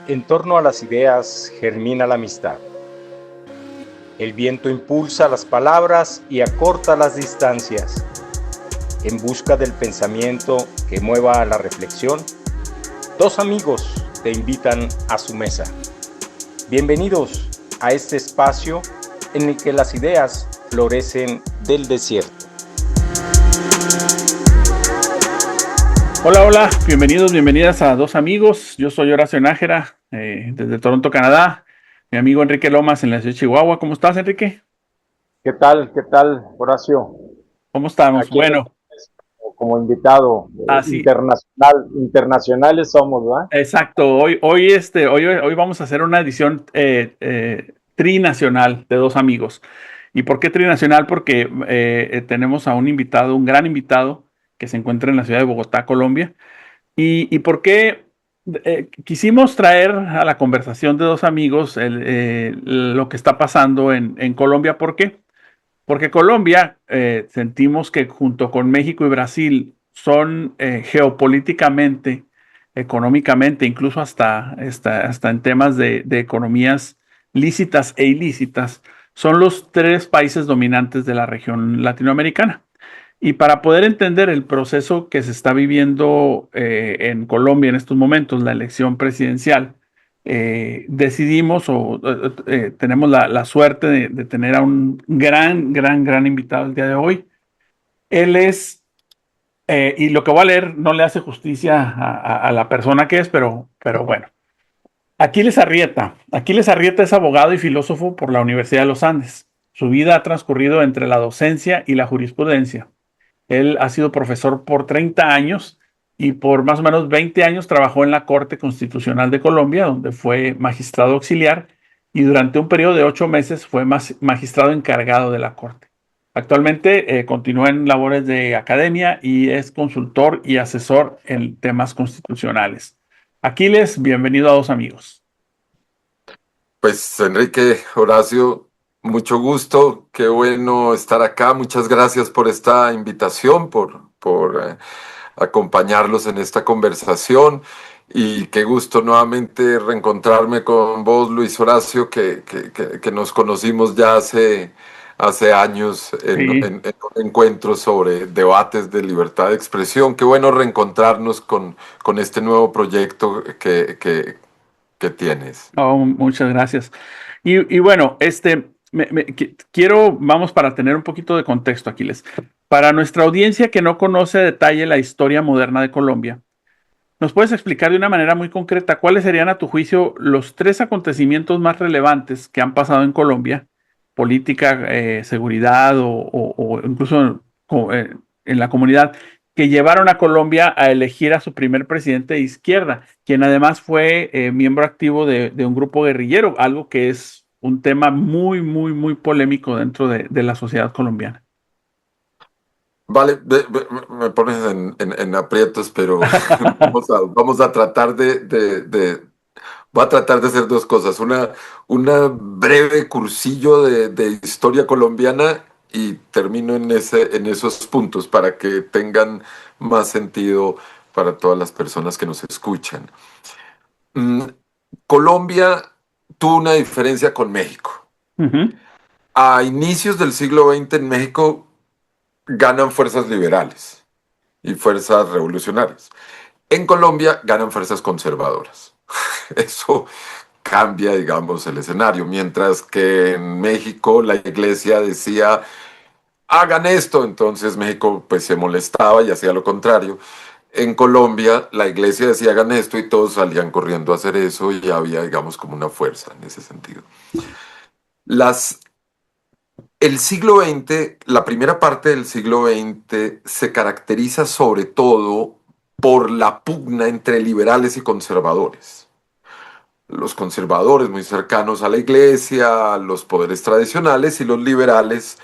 En torno a las ideas germina la amistad. El viento impulsa las palabras y acorta las distancias. En busca del pensamiento que mueva a la reflexión, dos amigos te invitan a su mesa. Bienvenidos a este espacio en el que las ideas florecen del desierto. Hola, bienvenidos, bienvenidas a Dos Amigos. Yo soy Horacio Nájera, desde Toronto, Canadá. Mi amigo Enrique Lomas en la ciudad de Chihuahua. ¿Cómo estás, Enrique? ¿Qué tal, Horacio? ¿Cómo estamos? Aquí Bueno, como invitado así, internacionales somos, ¿verdad? exacto. Hoy vamos a hacer una edición trinacional de Dos Amigos. ¿Y por qué trinacional? Porque tenemos a un invitado, un gran invitado, que se encuentra en la ciudad de Bogotá, Colombia. ¿Y por qué quisimos traer a la conversación de Dos Amigos lo que está pasando en Colombia? ¿Por qué? Porque Colombia, sentimos que junto con México y Brasil son geopolíticamente, económicamente, incluso hasta en temas de economías lícitas e ilícitas, son los tres países dominantes de la región latinoamericana. Y para poder entender el proceso que se está viviendo en Colombia en estos momentos, la elección presidencial, decidimos tenemos la suerte de tener a un gran invitado el día de hoy. Él es, y lo que voy a leer no le hace justicia a la persona que es, pero bueno. Aquiles Arrieta. Aquiles Arrieta es abogado y filósofo por la Universidad de los Andes. Su vida ha transcurrido entre la docencia y la jurisprudencia. Él ha sido profesor por 30 años y por más o menos 20 años trabajó en la Corte Constitucional de Colombia, donde fue magistrado auxiliar y durante un periodo de 8 meses fue magistrado encargado de la Corte. Actualmente continúa en labores de academia y es consultor y asesor en temas constitucionales. Aquiles, bienvenido a Dos Amigos. Pues Enrique, Horacio, mucho gusto, qué bueno estar acá. Muchas gracias por esta invitación, por acompañarlos en esta conversación y qué gusto nuevamente reencontrarme con vos, Luis Horacio, que nos conocimos ya hace años Sí. en un encuentro sobre debates de libertad de expresión. Qué bueno reencontrarnos con este nuevo proyecto que tienes. Oh, muchas gracias. Y bueno, vamos para tener un poquito de contexto, Aquiles. Para nuestra audiencia que no conoce a detalle la historia moderna de Colombia, ¿nos puedes explicar de una manera muy concreta cuáles serían, a tu juicio, los tres acontecimientos más relevantes que han pasado en Colombia? Política, seguridad o incluso en la comunidad, que llevaron a Colombia a elegir a su primer presidente de izquierda, quien además fue miembro activo de un grupo guerrillero, algo que es un tema muy polémico dentro de la sociedad colombiana. Vale, me pones en aprietos, pero vamos a tratar voy a tratar de hacer dos cosas. Una breve cursillo de historia colombiana y termino en esos puntos para que tengan más sentido para todas las personas que nos escuchan. Mm, Colombia tuvo una diferencia con México. Ujú. A inicios del siglo XX en México ganan fuerzas liberales y fuerzas revolucionarias. En Colombia ganan fuerzas conservadoras. Eso cambia, digamos, el escenario. Mientras que en México la iglesia decía, hagan esto, entonces México pues se molestaba y hacía lo contrario. En Colombia la iglesia decía, hagan esto y todos salían corriendo a hacer eso y había, digamos, como una fuerza en ese sentido. Las El siglo XX, la primera parte del siglo XX se caracteriza sobre todo por la pugna entre liberales y conservadores. Los conservadores muy cercanos a la iglesia, a los poderes tradicionales, y los liberales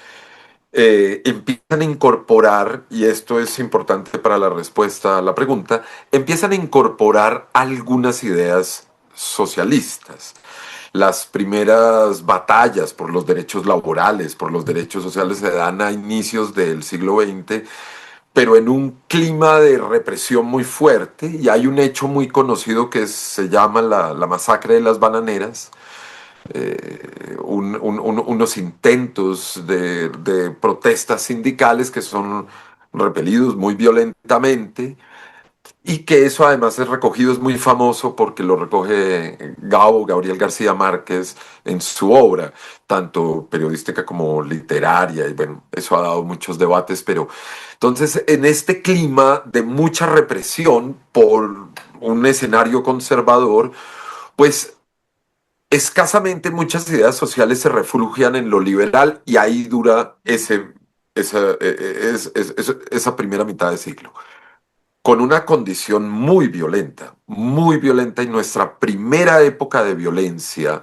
empiezan a incorporar, y esto es importante para la respuesta a la pregunta, empiezan a incorporar algunas ideas socialistas. Las primeras batallas por los derechos laborales, por los derechos sociales se dan a inicios del siglo XX, pero en un clima de represión muy fuerte, y hay un hecho muy conocido que se llama la masacre de las bananeras, unos intentos de protestas sindicales que son repelidos muy violentamente, y que eso además es recogido, es muy famoso porque lo recoge Gabriel García Márquez en su obra, tanto periodística como literaria, y bueno, eso ha dado muchos debates, pero entonces en este clima de mucha represión por un escenario conservador, pues escasamente muchas ideas sociales se refugian en lo liberal y ahí dura esa primera mitad de siglo con una condición muy violenta, y nuestra primera época de violencia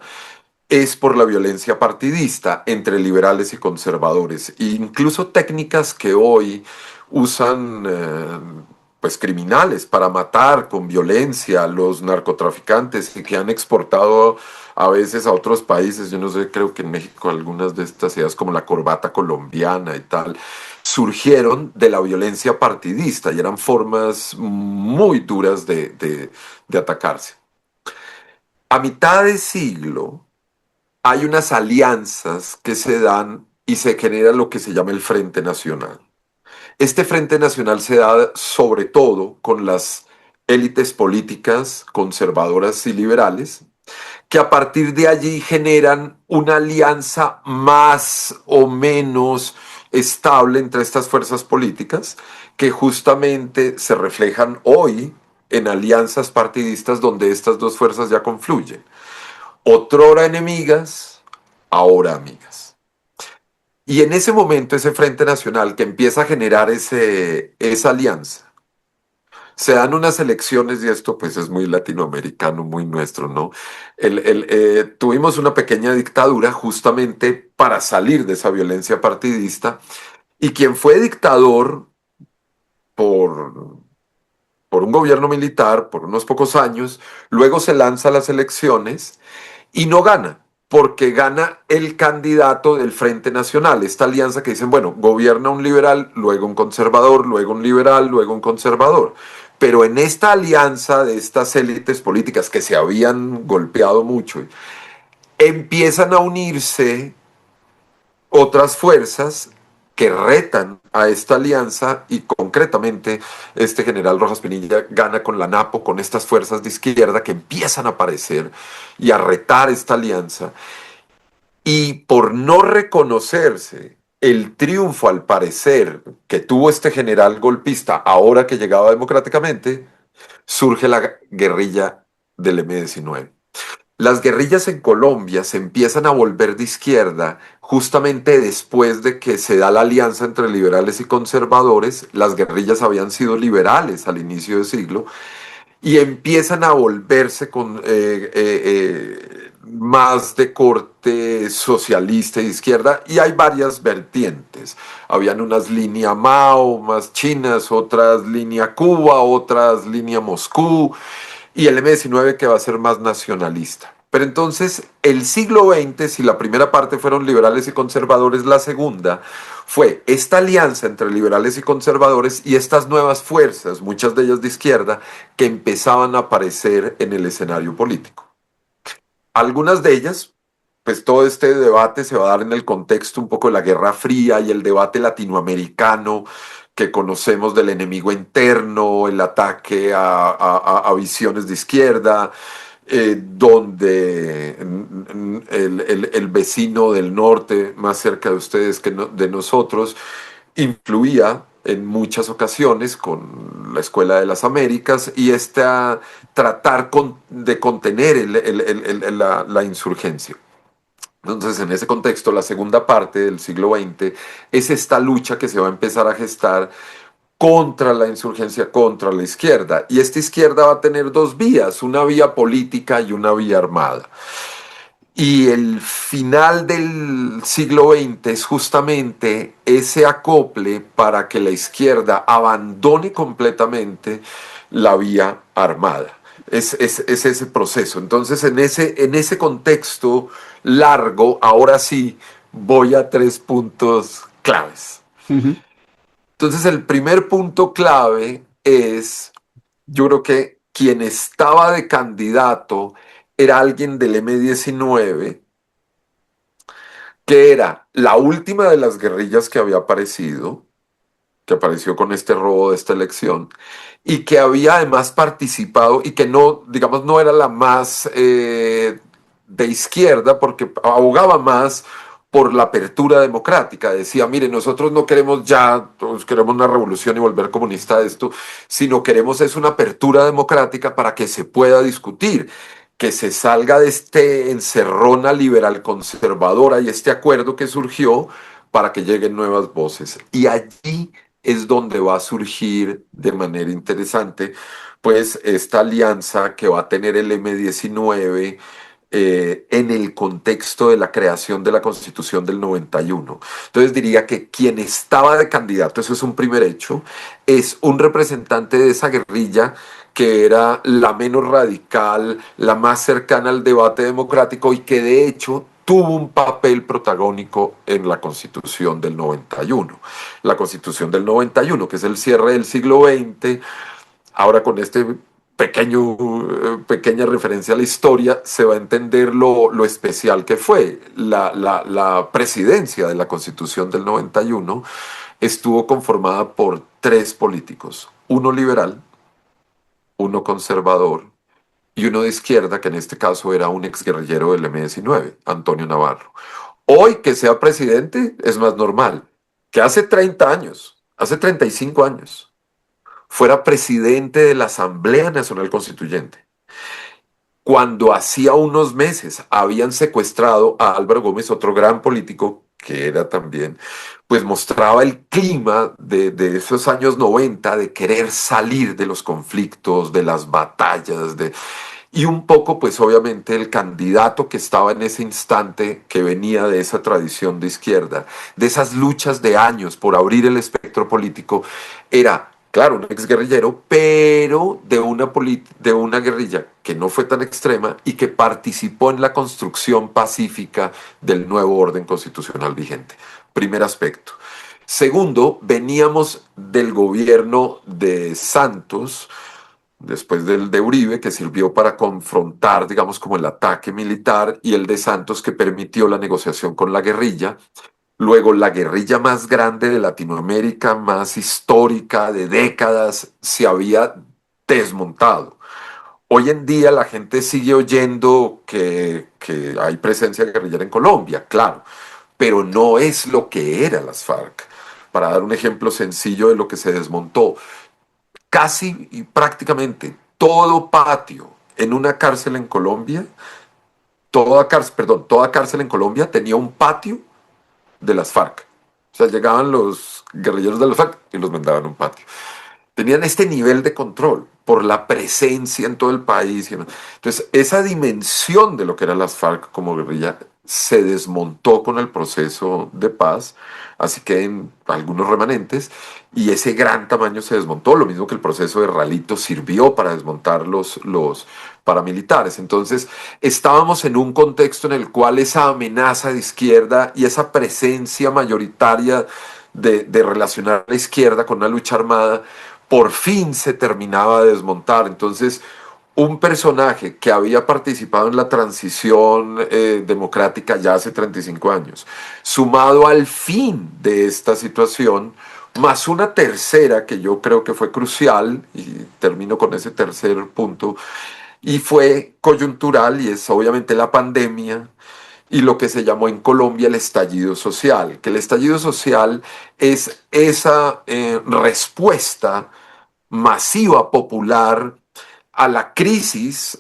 es por la violencia partidista entre liberales y conservadores, e incluso técnicas que hoy usan pues criminales para matar con violencia a los narcotraficantes y que han exportado a veces a otros países. Yo no sé, creo que en México algunas de estas ideas como la corbata colombiana y tal surgieron de la violencia partidista y eran formas muy duras de atacarse. A mitad de siglo hay unas alianzas que se dan y se genera lo que se llama el Frente Nacional. Este Frente Nacional se da sobre todo con las élites políticas conservadoras y liberales, que a partir de allí generan una alianza más o menos estable entre estas fuerzas políticas, que justamente se reflejan hoy en alianzas partidistas donde estas dos fuerzas ya confluyen. Otrora enemigas, ahora amigas. Y en ese momento, ese Frente Nacional que empieza a generar esa alianza, se dan unas elecciones, y esto pues es muy latinoamericano, muy nuestro, ¿no? Tuvimos una pequeña dictadura justamente para salir de esa violencia partidista, y quien fue dictador por, por un gobierno militar por unos pocos años, luego se lanza a las elecciones y no gana, porque gana el candidato del Frente Nacional, esta alianza que dicen, bueno, gobierna un liberal, luego un conservador, luego un liberal, luego un conservador. Pero en esta alianza de estas élites políticas que se habían golpeado mucho, empiezan a unirse otras fuerzas que retan a esta alianza, y concretamente este general Rojas Pinilla gana con la NAPO, con estas fuerzas de izquierda que empiezan a aparecer y a retar esta alianza. Y por no reconocerse el triunfo, al parecer, que tuvo este general golpista ahora que llegaba democráticamente, surge la guerrilla del M-19. Las guerrillas en Colombia se empiezan a volver de izquierda justamente después de que se da la alianza entre liberales y conservadores. Las guerrillas habían sido liberales al inicio del siglo y empiezan a volverse más de corte socialista y de izquierda, y hay varias vertientes. Habían unas línea Mao más chinas, otras línea Cuba, otras línea Moscú, y el M-19 que va a ser más nacionalista. Pero entonces el siglo XX, si la primera parte fueron liberales y conservadores, la segunda fue esta alianza entre liberales y conservadores y estas nuevas fuerzas, muchas de ellas de izquierda, que empezaban a aparecer en el escenario político. Algunas de ellas, pues todo este debate se va a dar en el contexto un poco de la Guerra Fría y el debate latinoamericano que conocemos del enemigo interno, el ataque a visiones de izquierda, donde el vecino del norte, más cerca de ustedes que de nosotros, influía en muchas ocasiones con la Escuela de las Américas y tratar de contener la insurgencia. Entonces, en ese contexto, la segunda parte del siglo XX es esta lucha que se va a empezar a gestar contra la insurgencia, contra la izquierda. Y esta izquierda va a tener dos vías, una vía política y una vía armada. Y el final del siglo XX es justamente ese acople para que la izquierda abandone completamente la vía armada. Es ese proceso. Entonces, en ese contexto largo, ahora sí voy a 3 puntos claves. Uh -huh. Entonces el primer punto clave es, yo creo que quien estaba de candidato era alguien del M-19, que era la última de las guerrillas que había aparecido, que apareció con este robo de esta elección, y que había además participado y que no, digamos, no era la más de izquierda, porque abogaba más por la apertura democrática. Decía, mire, nosotros no queremos ya, pues, queremos una revolución y volver comunista a esto, sino queremos es una apertura democrática para que se pueda discutir, que se salga de este encerrona liberal conservadora y este acuerdo que surgió para que lleguen nuevas voces. Y allí es donde va a surgir de manera interesante, pues esta alianza que va a tener el M-19 en el contexto de la creación de la Constitución del 91. Entonces diría que quien estaba de candidato, eso es un primer hecho, es un representante de esa guerrilla que era la menos radical, la más cercana al debate democrático y que de hecho tuvo un papel protagónico en la Constitución del 91. La Constitución del 91, que es el cierre del siglo XX, ahora con este pequeña referencia a la historia, se va a entender lo especial que fue. La presidencia de la Constitución del 91 estuvo conformada por tres políticos, uno liberal, uno conservador y uno de izquierda, que en este caso era un exguerrillero del M-19, Antonio Navarro. Hoy que sea presidente es más normal. Que hace 30 años, hace 35 años, fuera presidente de la Asamblea Nacional Constituyente. Cuando hacía unos meses habían secuestrado a Álvaro Gómez, otro gran político que era también, pues mostraba el clima de esos años 90 de querer salir de los conflictos, de las batallas, y un poco, pues obviamente, el candidato que estaba en ese instante, que venía de esa tradición de izquierda, de esas luchas de años por abrir el espectro político, era, claro, un exguerrillero, pero de una guerrilla que no fue tan extrema y que participó en la construcción pacífica del nuevo orden constitucional vigente. Primer aspecto. Segundo, veníamos del gobierno de Santos, después del de Uribe, que sirvió para confrontar, digamos, como el ataque militar, y el de Santos, que permitió la negociación con la guerrilla. Luego, la guerrilla más grande de Latinoamérica, más histórica, de décadas, se había desmontado. Hoy en día la gente sigue oyendo que hay presencia guerrillera en Colombia, claro, pero no es lo que eran las FARC. Para dar un ejemplo sencillo de lo que se desmontó, casi y prácticamente todo patio en una cárcel en Colombia, toda cárcel en Colombia tenía un patio de las FARC. O sea, llegaban los guerrilleros de las FARC y los mandaban a un patio. Tenían este nivel de control por la presencia en todo el país. Entonces, esa dimensión de lo que eran las FARC como guerrilla se desmontó con el proceso de paz, así que en algunos remanentes, y ese gran tamaño se desmontó, lo mismo que el proceso de Ralito sirvió para desmontar los paramilitares. Entonces, estábamos en un contexto en el cual esa amenaza de izquierda y esa presencia mayoritaria de relacionar a la izquierda con una lucha armada por fin se terminaba de desmontar. Entonces, un personaje que había participado en la transición democrática ya hace 35 años, sumado al fin de esta situación, más una tercera que yo creo que fue crucial, y termino con ese tercer punto, y fue coyuntural, y es obviamente la pandemia y lo que se llamó en Colombia el estallido social, que el estallido social es esa respuesta masiva, popular, a la crisis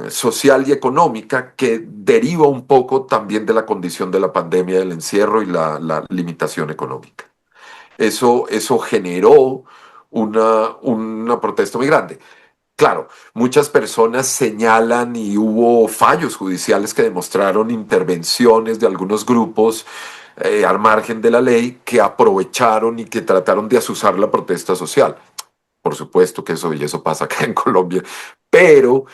social y económica que deriva un poco también de la condición de la pandemia, del encierro y la limitación económica. Eso generó una protesta muy grande. Claro, muchas personas señalan y hubo fallos judiciales que demostraron intervenciones de algunos grupos al margen de la ley que aprovecharon y que trataron de azuzar la protesta social. Por supuesto que eso, y eso pasa acá en Colombia, pero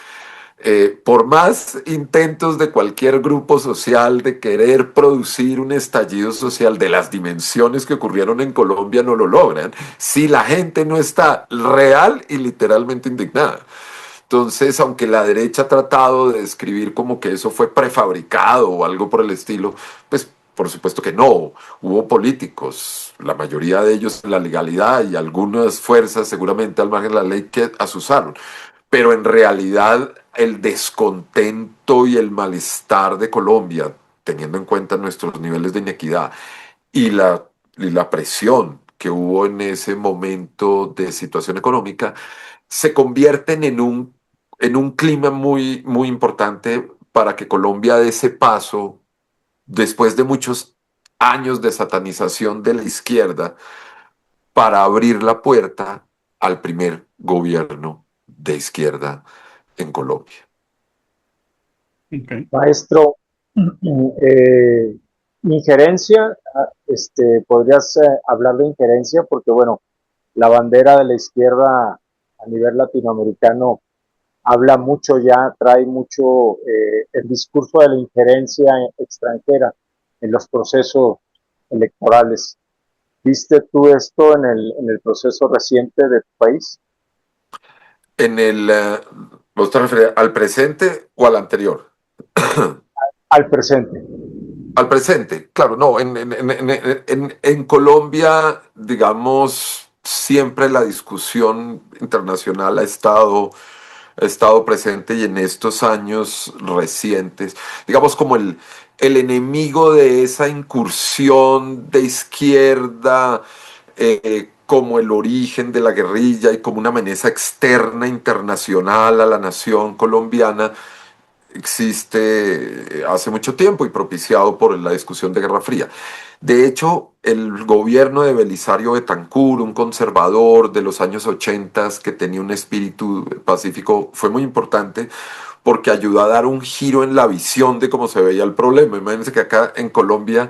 Por más intentos de cualquier grupo social de querer producir un estallido social de las dimensiones que ocurrieron en Colombia, no lo logran si la gente no está real y literalmente indignada. Entonces, aunque la derecha ha tratado de describir como que eso fue prefabricado o algo por el estilo, pues por supuesto que no. Hubo políticos, la mayoría de ellos en la legalidad y algunas fuerzas seguramente al margen de la ley que asusaron. Pero en realidad el descontento y el malestar de Colombia, teniendo en cuenta nuestros niveles de inequidad y la presión que hubo en ese momento de situación económica, se convierten en un clima muy, muy importante para que Colombia dé ese paso después de muchos años de satanización de la izquierda para abrir la puerta al primer gobierno de izquierda en Colombia. Okay. Maestro, injerencia, podrías hablar de injerencia porque, bueno, la bandera de la izquierda a nivel latinoamericano habla mucho ya, trae mucho el discurso de la injerencia extranjera en los procesos electorales. ¿Viste tú esto en el proceso reciente de tu país? En el, ¿Vos te refieres al presente o al anterior? Al presente. Al presente, claro, no, en Colombia, digamos, siempre la discusión internacional ha estado presente y en estos años recientes, digamos como el enemigo de esa incursión de izquierda, como el origen de la guerrilla y como una amenaza externa internacional a la nación colombiana, existe hace mucho tiempo y propiciado por la discusión de Guerra Fría. De hecho, el gobierno de Belisario Betancur, un conservador de los años 80 que tenía un espíritu pacífico, fue muy importante porque ayudó a dar un giro en la visión de cómo se veía el problema. Imagínense que acá en Colombia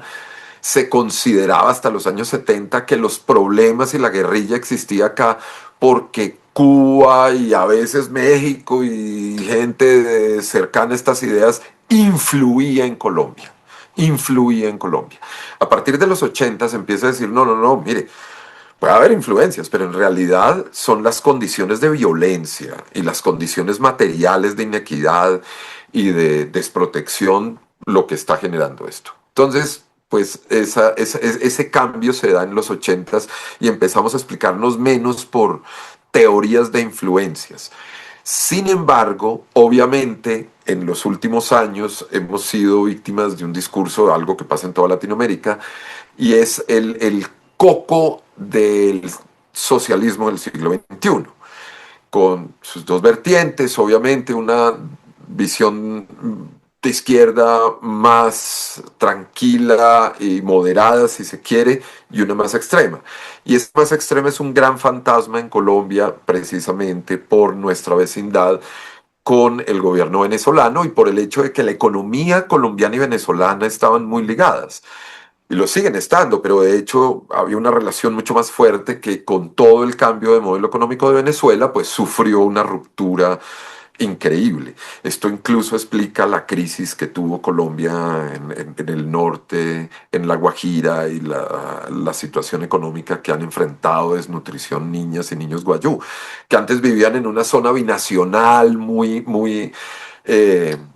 se consideraba hasta los años 70 que los problemas y la guerrilla existía acá porque Cuba y a veces México y gente cercana a estas ideas influía en Colombia. Influía en Colombia. A partir de los 80 se empieza a decir, no, no, no, mire, puede haber influencias, pero en realidad son las condiciones de violencia y las condiciones materiales de inequidad y de desprotección lo que está generando esto. Entonces, pues ese cambio se da en los 80 y empezamos a explicarnos menos por teorías de influencias. Sin embargo, obviamente, en los últimos años hemos sido víctimas de un discurso, algo que pasa en toda Latinoamérica, y es el coco del socialismo del siglo XXI, con sus dos vertientes, obviamente una visión de izquierda más tranquila y moderada, si se quiere, y una más extrema. Y esta más extrema es un gran fantasma en Colombia, precisamente por nuestra vecindad con el gobierno venezolano y por el hecho de que la economía colombiana y venezolana estaban muy ligadas. Y lo siguen estando, pero de hecho había una relación mucho más fuerte que con todo el cambio de modelo económico de Venezuela, pues sufrió una ruptura increíble. Esto incluso explica la crisis que tuvo Colombia en el norte, en La Guajira y la situación económica que han enfrentado, desnutrición, niñas y niños guayú, que antes vivían en una zona binacional muy, muy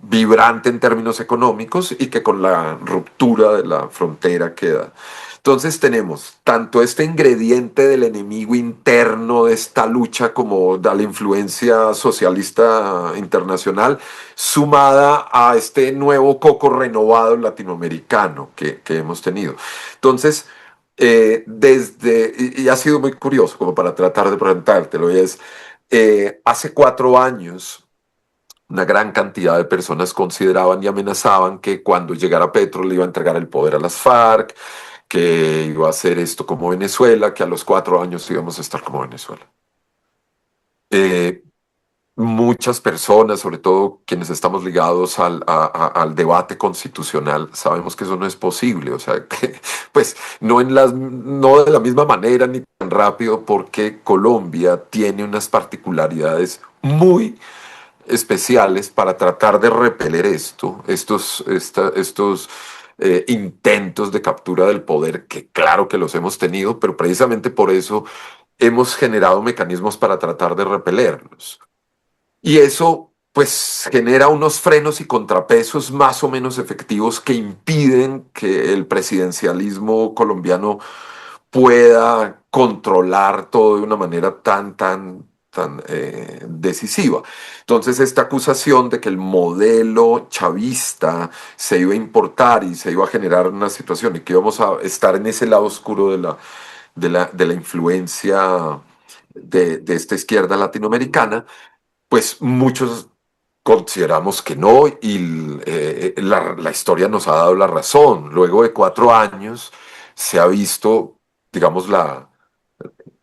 vibrante en términos económicos y que con la ruptura de la frontera queda. Entonces tenemos tanto este ingrediente del enemigo interno de esta lucha como de la influencia socialista internacional, sumada a este nuevo coco renovado latinoamericano que hemos tenido. Entonces, y ha sido muy curioso como para tratar de presentártelo, y es, hace 4 años, una gran cantidad de personas consideraban y amenazaban que cuando llegara Petro le iba a entregar el poder a las FARC, que iba a hacer esto como Venezuela, que a los 4 años íbamos a estar como Venezuela. Eh, Muchas personas, sobre todo quienes estamos ligados al debate constitucional, sabemos que eso no es posible, o sea, que pues no de la misma manera ni tan rápido, porque Colombia tiene unas particularidades muy especiales para tratar de repeler estos intentos de captura del poder, que claro que los hemos tenido, pero precisamente por eso hemos generado mecanismos para tratar de repelerlos. Y eso pues genera unos frenos y contrapesos más o menos efectivos que impiden que el presidencialismo colombiano pueda controlar todo de una manera tan decisiva. Entonces, esta acusación de que el modelo chavista se iba a importar y se iba a generar una situación y que íbamos a estar en ese lado oscuro de la influencia de esta izquierda latinoamericana, pues muchos consideramos que no y la historia nos ha dado la razón. Luego de 4 años se ha visto, digamos,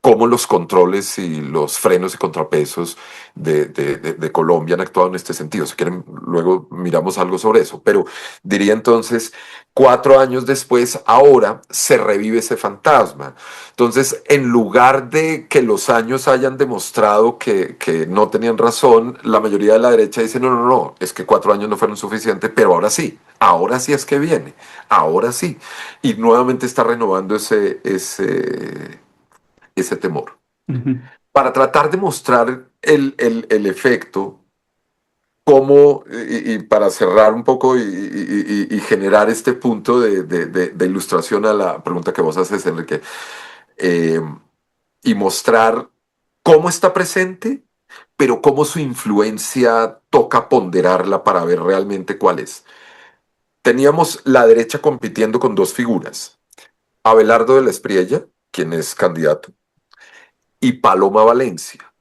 cómo los controles y los frenos y contrapesos de Colombia han actuado en este sentido. Si quieren, luego miramos algo sobre eso. Pero diría entonces, 4 años después, ahora se revive ese fantasma. Entonces, en lugar de que los años hayan demostrado que no tenían razón, la mayoría de la derecha dice, no, no, no, es que 4 años no fueron suficientes, pero ahora sí es que viene, ahora sí. Y nuevamente está renovando ese temor. Ujú. Para tratar de mostrar el efecto, cómo, y para cerrar un poco y generar este punto de ilustración a la pregunta que vos haces, Enrique, eh, y mostrar cómo está presente, pero cómo su influencia toca ponderarla para ver realmente cuál es. Teníamos la derecha compitiendo con dos figuras, Abelardo de la Espriella, quien es candidato, y Paloma Valencia,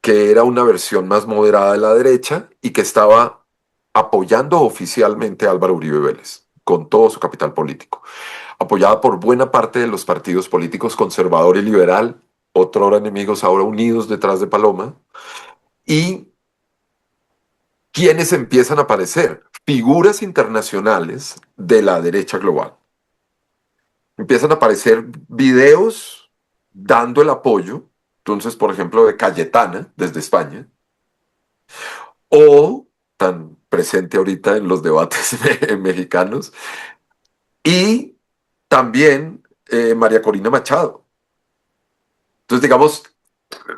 que era una versión más moderada de la derecha y que estaba apoyando oficialmente a Álvaro Uribe Vélez, con todo su capital político, apoyada por buena parte de los partidos políticos conservador y liberal, otrora enemigos ahora unidos detrás de Paloma, y quienes empiezan a aparecer, figuras internacionales de la derecha global. Empiezan a aparecer videos dando el apoyo, entonces, por ejemplo, de Cayetana, desde España, o tan presente ahorita en los debates mexicanos, y también María Corina Machado. Entonces, digamos,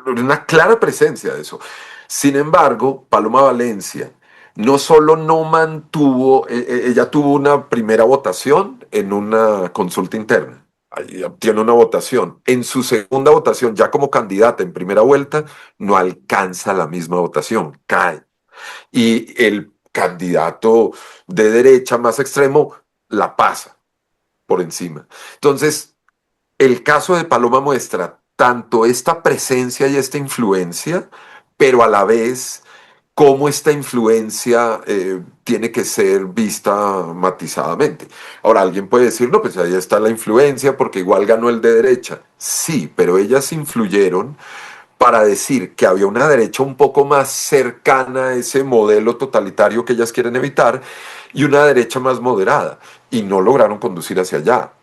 una clara presencia de eso. Sin embargo, Paloma Valencia no solo no mantuvo, ella tuvo una primera votación en una consulta interna. Ahí obtiene una votación. En su segunda votación, ya como candidata en primera vuelta, no alcanza la misma votación, cae. Y el candidato de derecha más extremo la pasa por encima. Entonces, el caso de Paloma muestra tanto esta presencia y esta influencia, pero a la vez cómo esta influencia tiene que ser vista matizadamente. Ahora, alguien puede decir, no, pues ahí está la influencia porque igual ganó el de derecha. Sí, pero ellas influyeron para decir que había una derecha un poco más cercana a ese modelo totalitario que ellas quieren evitar y una derecha más moderada, y no lograron conducir hacia allá.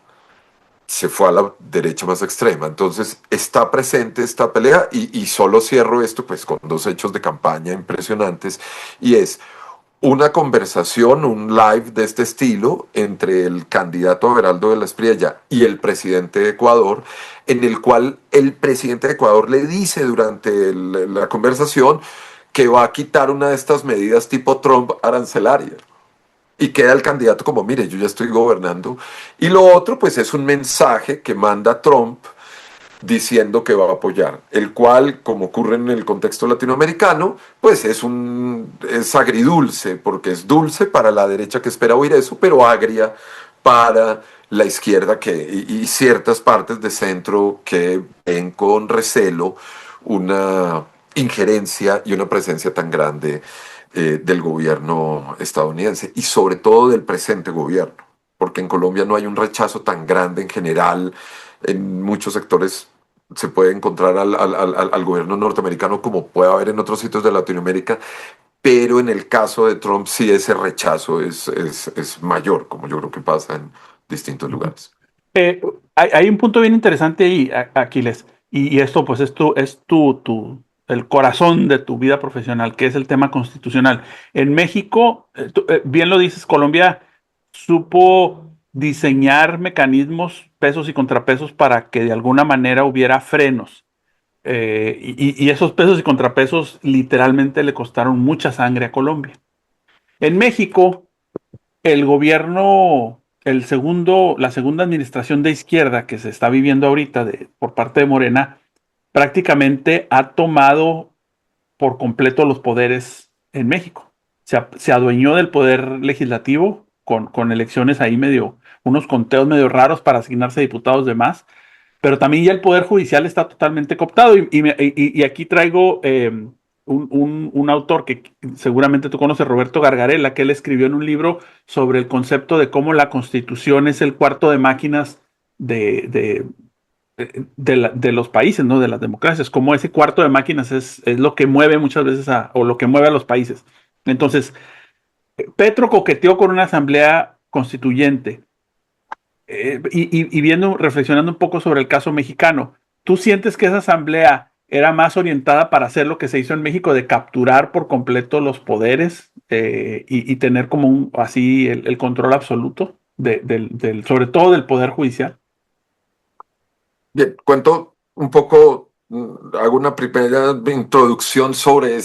Se fue a la derecha más extrema. Entonces está presente esta pelea y solo cierro esto pues con dos hechos de campaña impresionantes, y es una conversación, un live de este estilo entre el candidato Abelardo de la Espriella y el presidente de Ecuador, en el cual el presidente de Ecuador le dice durante la conversación que va a quitar una de estas medidas tipo Trump arancelaria. Y queda el candidato como, mire, yo ya estoy gobernando. Y lo otro, pues es un mensaje que manda Trump diciendo que va a apoyar, el cual, como ocurre en el contexto latinoamericano, pues es agridulce, porque es dulce para la derecha que espera oír eso, pero agria para la izquierda y ciertas partes de centro que ven con recelo una injerencia y una presencia tan grande del gobierno estadounidense y sobre todo del presente gobierno, porque en Colombia no hay un rechazo tan grande en general. En muchos sectores se puede encontrar al gobierno norteamericano como puede haber en otros sitios de Latinoamérica, pero en el caso de Trump sí ese rechazo es mayor, como yo creo que pasa en distintos lugares. Hay un punto bien interesante ahí, Aquiles, y esto pues es tu el corazón de tu vida profesional, que es el tema constitucional. En México, bien lo dices, Colombia supo diseñar mecanismos, pesos y contrapesos para que de alguna manera hubiera frenos. Y esos pesos y contrapesos literalmente le costaron mucha sangre a Colombia. En México, el gobierno, la segunda administración de izquierda que se está viviendo ahorita por parte de Morena, prácticamente ha tomado por completo los poderes en México. Se adueñó del poder legislativo con elecciones ahí medio, unos conteos medio raros para asignarse diputados de más, pero también ya el poder judicial está totalmente cooptado y aquí traigo un autor que seguramente tú conoces, Roberto Gargarella, que él escribió en un libro sobre el concepto de cómo la Constitución es el cuarto de máquinas de, de, de los países, ¿no? De las democracias, como ese cuarto de máquinas es lo que mueve muchas veces o lo que mueve a los países. Entonces, Petro coqueteó con una asamblea constituyente y viendo, reflexionando un poco sobre el caso mexicano, ¿tú sientes que esa asamblea era más orientada para hacer lo que se hizo en México, de capturar por completo los poderes y tener como así el control absoluto sobre todo del poder judicial? Bien, cuento un poco, hago una primera introducción sobre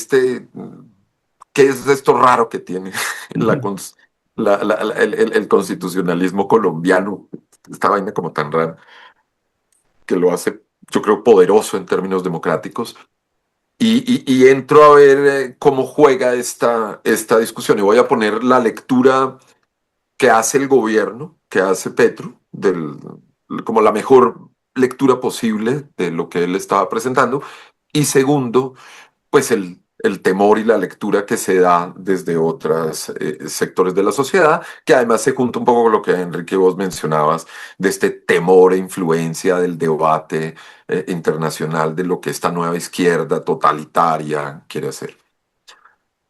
qué es esto raro que tiene la, Ujú. cons- el constitucionalismo colombiano, esta vaina como tan rara, que lo hace, yo creo, poderoso en términos democráticos. Y entro a ver cómo juega esta discusión. Y voy a poner la lectura que hace el gobierno, que hace Petro, como la mejor lectura posible de lo que él estaba presentando. Y segundo, pues el temor y la lectura que se da desde otros sectores de la sociedad, que además se junta un poco con lo que Enrique vos mencionabas, de este temor e influencia del debate internacional de lo que esta nueva izquierda totalitaria quiere hacer.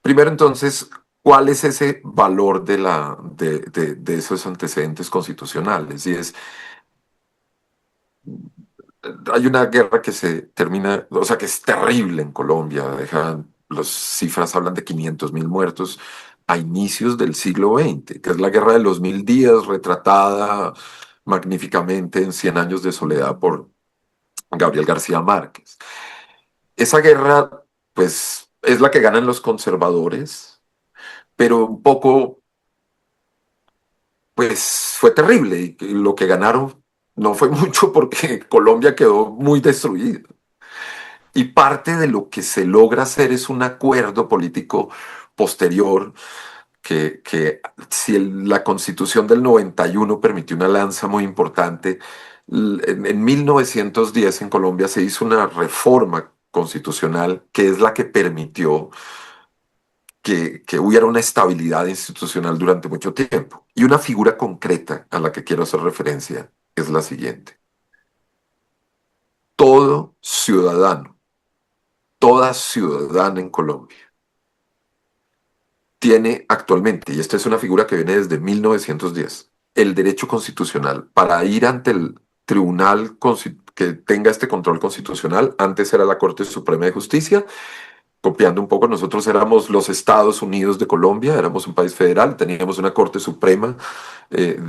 Primero entonces, ¿cuál es ese valor de esos antecedentes constitucionales? Y hay una guerra que se termina, o sea, que es terrible en Colombia, las cifras hablan de 500.000 muertos a inicios del siglo XX, que es la guerra de los 1000 días, retratada magníficamente en Cien años de soledad por Gabriel García Márquez. Esa guerra, pues, es la que ganan los conservadores, pero un poco, pues, fue terrible y lo que ganaron no fue mucho porque Colombia quedó muy destruida. Y parte de lo que se logra hacer es un acuerdo político posterior que si la constitución del 91 permitió una lanza muy importante, en 1910 en Colombia se hizo una reforma constitucional que es la que permitió que hubiera una estabilidad institucional durante mucho tiempo. Y una figura concreta a la que quiero hacer referencia es la siguiente. Todo ciudadano, toda ciudadana en Colombia tiene actualmente, y esta es una figura que viene desde 1910, el derecho constitucional para ir ante el tribunal que tenga este control constitucional. Antes era la Corte Suprema de Justicia, copiando un poco, nosotros éramos los Estados Unidos de Colombia, éramos un país federal, teníamos una Corte Suprema del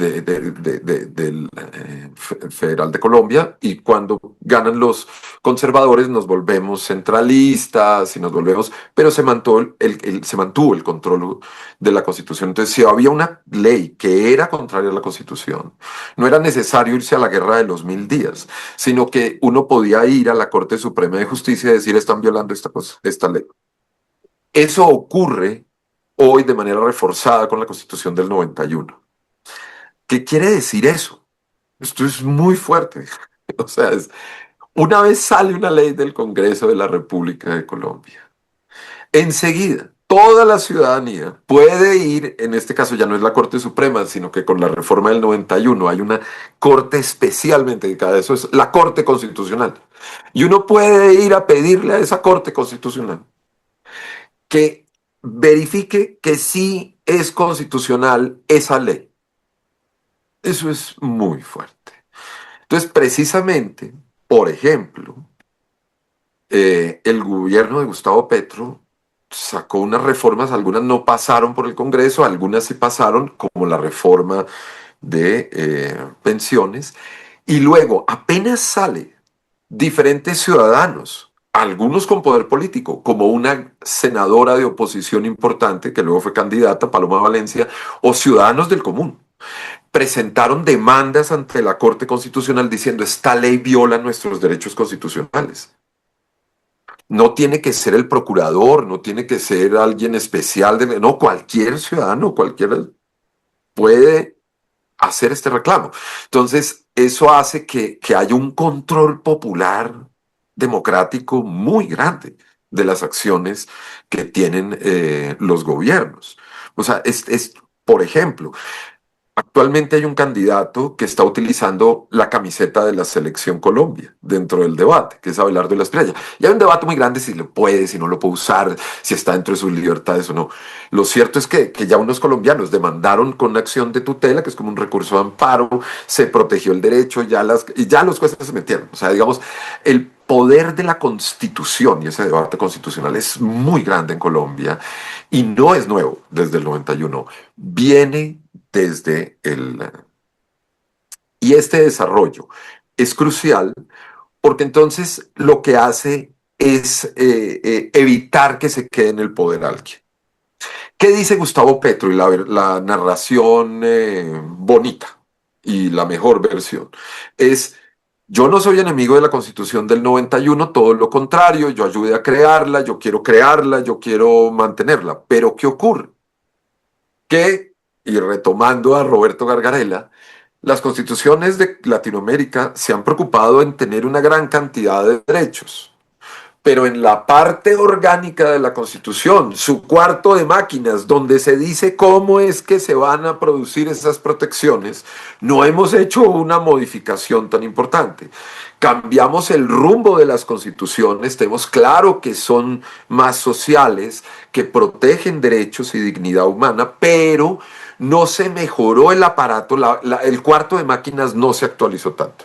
Federal de Colombia, y cuando ganan los conservadores nos volvemos centralistas y nos volvemos, pero se mantuvo el control de la Constitución. Entonces, si había una ley que era contraria a la Constitución, no era necesario irse a la guerra de los 1000 días, sino que uno podía ir a la Corte Suprema de Justicia y decir están violando esta cosa, esta ley. Eso ocurre hoy de manera reforzada con la Constitución del 91. ¿Qué quiere decir eso? Esto es muy fuerte. O sea, una vez sale una ley del Congreso de la República de Colombia, enseguida toda la ciudadanía puede ir, en este caso ya no es la Corte Suprema, sino que con la reforma del 91 hay una corte especialmente dedicada a eso, es la Corte Constitucional. Y uno puede ir a pedirle a esa Corte Constitucional que verifique que sí es constitucional esa ley. Eso es muy fuerte. Entonces, precisamente, por ejemplo, el gobierno de Gustavo Petro sacó unas reformas, algunas no pasaron por el Congreso, algunas sí pasaron, como la reforma de pensiones, y luego apenas sale diferentes ciudadanos, algunos con poder político, como una senadora de oposición importante, que luego fue candidata, Paloma Valencia, o ciudadanos del común, presentaron demandas ante la Corte Constitucional diciendo esta ley viola nuestros derechos constitucionales. No tiene que ser el procurador, no tiene que ser alguien especial, no, cualquier ciudadano, cualquiera puede hacer este reclamo. Entonces, eso hace que haya un control popular democrático muy grande de las acciones que tienen los gobiernos. O sea, por ejemplo, actualmente hay un candidato que está utilizando la camiseta de la Selección Colombia dentro del debate, que es Abelardo de la Estrella. Y hay un debate muy grande si lo puede, si no lo puede usar, si está dentro de sus libertades o no. Lo cierto es que ya unos colombianos demandaron con una acción de tutela, que es como un recurso de amparo, se protegió el derecho, y ya los jueces se metieron. O sea, digamos, el poder de la Constitución y ese debate constitucional es muy grande en Colombia y no es nuevo desde el 91. Viene desde el... Y este desarrollo es crucial porque entonces lo que hace es evitar que se quede en el poder alguien. ¿Qué dice Gustavo Petro y la narración bonita y la mejor versión? Es, yo no soy enemigo de la Constitución del 91, todo lo contrario, yo ayudé a crearla, yo quiero mantenerla. Pero ¿qué ocurre? Que, y retomando a Roberto Gargarella, las constituciones de Latinoamérica se han preocupado en tener una gran cantidad de derechos, pero en la parte orgánica de la Constitución, su cuarto de máquinas, donde se dice cómo es que se van a producir esas protecciones, no hemos hecho una modificación tan importante. Cambiamos el rumbo de las constituciones, tenemos claro que son más sociales, que protegen derechos y dignidad humana, pero no se mejoró el aparato, el cuarto de máquinas no se actualizó tanto.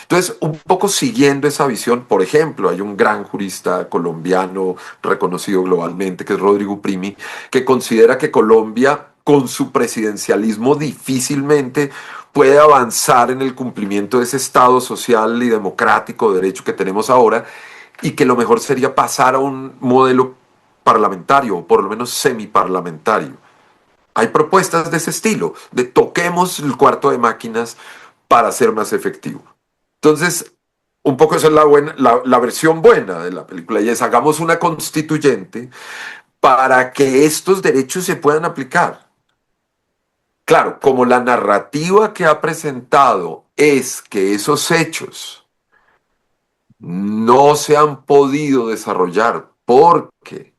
Entonces, un poco siguiendo esa visión, por ejemplo, hay un gran jurista colombiano reconocido globalmente, que es Rodrigo Primi, que considera que Colombia, con su presidencialismo, difícilmente puede avanzar en el cumplimiento de ese Estado social y democrático de derecho que tenemos ahora, y que lo mejor sería pasar a un modelo parlamentario, o por lo menos semiparlamentario. Hay propuestas de ese estilo, de toquemos el cuarto de máquinas para ser más efectivo. Entonces, un poco esa es la versión buena de la película, y es hagamos una constituyente para que estos derechos se puedan aplicar. Claro, como la narrativa que ha presentado es que esos hechos no se han podido desarrollar porque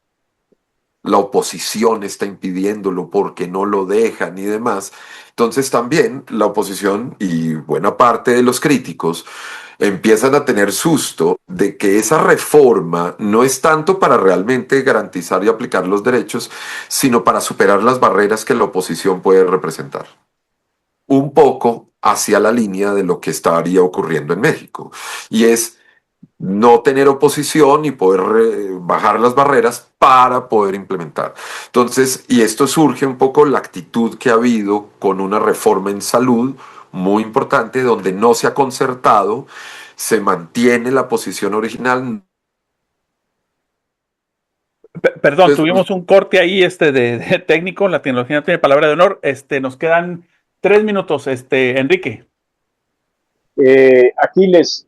la oposición está impidiéndolo, porque no lo dejan y demás. Entonces también la oposición y buena parte de los críticos empiezan a tener susto de que esa reforma no es tanto para realmente garantizar y aplicar los derechos, sino para superar las barreras que la oposición puede representar. Un poco hacia la línea de lo que estaría ocurriendo en México. Y es no tener oposición y poder bajar las barreras para poder implementar. Entonces, y esto surge un poco la actitud que ha habido con una reforma en salud muy importante, donde no se ha concertado, se mantiene la posición original. Perdón, Entonces, tuvimos un corte ahí de técnico, la tecnología no tiene palabra de honor. Nos quedan 3 minutos, Enrique. Aquiles,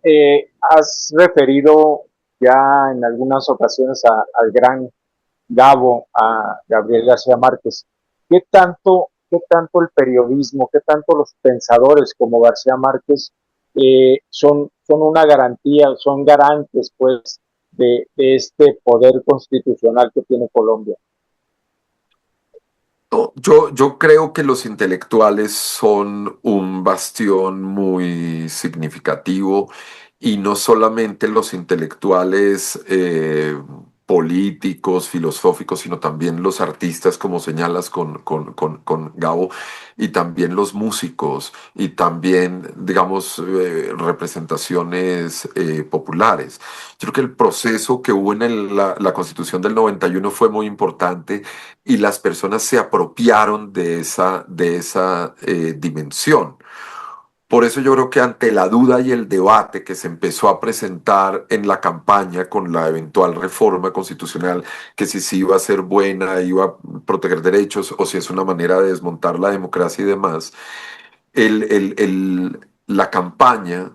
has referido ya en algunas ocasiones al gran Gabo, a Gabriel García Márquez. Qué tanto el periodismo, qué tanto los pensadores como García Márquez son una garantía, son garantes pues de este poder constitucional que tiene Colombia? no, yo creo que los intelectuales son un bastión muy significativo y no solamente los intelectuales políticos, filosóficos, sino también los artistas, como señalas con Gabo, y también los músicos y también, digamos, representaciones populares. Yo creo que el proceso que hubo en la Constitución del 91 fue muy importante y las personas se apropiaron de esa dimensión. Por eso yo creo que ante la duda y el debate que se empezó a presentar en la campaña con la eventual reforma constitucional, que si iba a ser buena, iba a proteger derechos o si es una manera de desmontar la democracia y demás, la campaña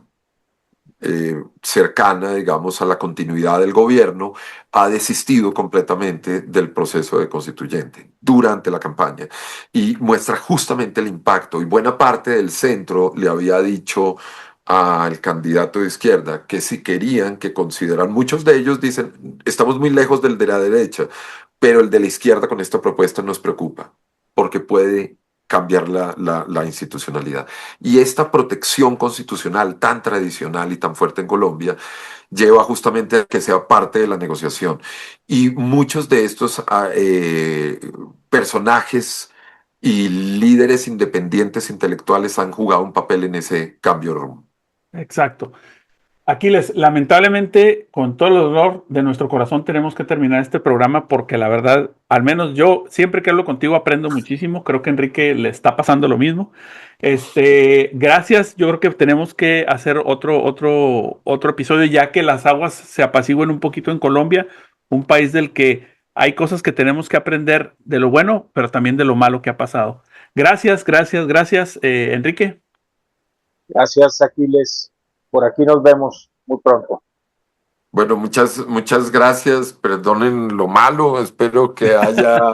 cercana, digamos, a la continuidad del gobierno, ha desistido completamente del proceso de constituyente durante la campaña y muestra justamente el impacto. Y buena parte del centro le había dicho al candidato de izquierda que si querían que consideran, muchos de ellos dicen, estamos muy lejos del de la derecha, pero el de la izquierda con esta propuesta nos preocupa porque puede cambiar la institucionalidad. Y esta protección constitucional tan tradicional y tan fuerte en Colombia lleva justamente a que sea parte de la negociación. Y muchos de estos personajes y líderes independientes intelectuales han jugado un papel en ese cambio de rumbo. Exacto. Aquiles, lamentablemente, con todo el dolor de nuestro corazón, tenemos que terminar este programa porque la verdad, al menos yo, siempre que hablo contigo, aprendo muchísimo. Creo que a Enrique le está pasando lo mismo. Gracias. Yo creo que tenemos que hacer otro episodio, ya que las aguas se apacigüen un poquito en Colombia, un país del que hay cosas que tenemos que aprender de lo bueno, pero también de lo malo que ha pasado. Gracias, Enrique. Gracias, Aquiles. Por aquí nos vemos muy pronto. Bueno, muchas gracias. Perdonen lo malo. Espero que haya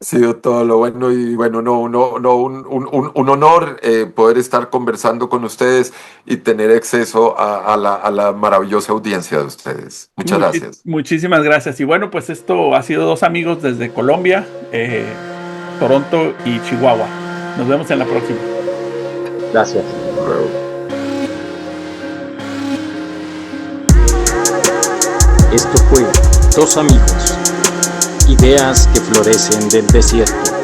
sido todo lo bueno. Y bueno, un honor poder estar conversando con ustedes y tener acceso a la maravillosa audiencia de ustedes. Muchas gracias. Muchísimas gracias. Y bueno, pues esto ha sido dos amigos desde Colombia, Toronto y Chihuahua. Nos vemos en la próxima. Gracias. Hasta luego. Esto fue Dos Amigos, ideas que florecen del desierto.